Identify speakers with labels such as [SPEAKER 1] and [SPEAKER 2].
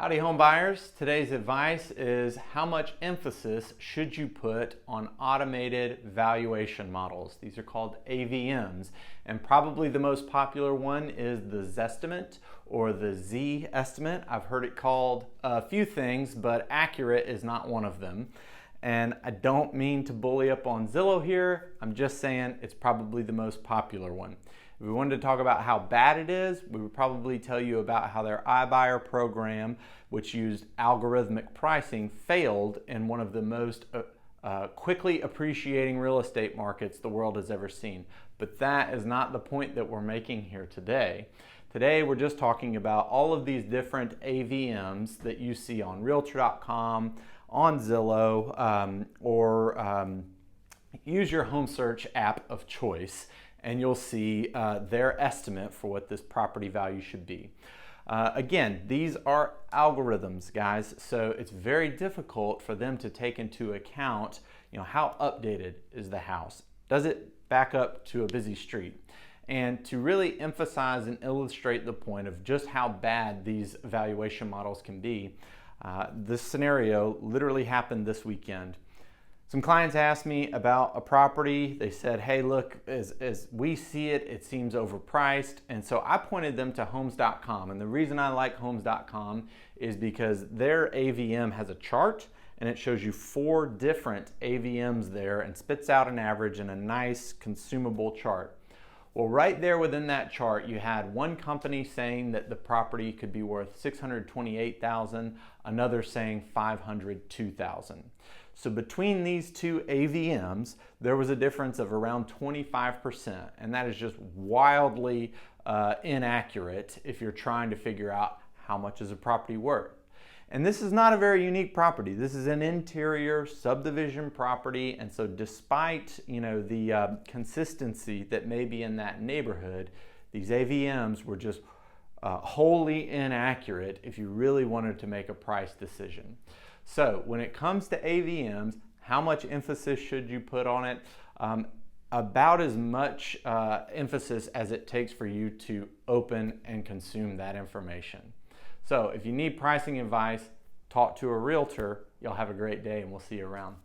[SPEAKER 1] Howdy home buyers. Today's advice is how much emphasis should you put on automated valuation models. These are called AVMs, and probably the most popular one is the Zestimate or the Z-estimate. I've heard it called a few things, but accurate is not one of them. And I don't mean to bully up on Zillow here. I'm just saying it's probably the most popular one. If we wanted to talk about how bad it is, we would probably tell you about how their iBuyer program, which used algorithmic pricing, failed in one of the most quickly appreciating real estate markets the world has ever seen. But that is not the point that we're making here today. Today we're just talking about all of these different AVMs that you see on Realtor.com, on Zillow, or use your home search app of choice, and you'll see their estimate for what this property value should be. Again, these are algorithms, guys, so it's very difficult for them to take into account, how updated is the house? Does it back up to a busy street? And to really emphasize and illustrate the point of just how bad these valuation models can be, this scenario literally happened this weekend. Some clients asked me about a property. They said, hey, look, as we see it, it seems overpriced. And so I pointed them to homes.com. And the reason I like homes.com is because their AVM has a chart and it shows you 4 different AVMs there and spits out an average in a nice consumable chart. Well, right there within that chart, you had one company saying that the property could be worth $628,000, another saying $502,000. So between these two AVMs, there was a difference of around 25%, and that is just wildly inaccurate if you're trying to figure out how much is a property worth. And this is not a very unique property. This is an interior subdivision property, and so despite the consistency that may be in that neighborhood, these AVMs were just wholly inaccurate if you really wanted to make a price decision. So when it comes to AVMs, how much emphasis should you put on it? About as much emphasis as it takes for you to open and consume that information. So if you need pricing advice, talk to a realtor. You'll have a great day and we'll see you around.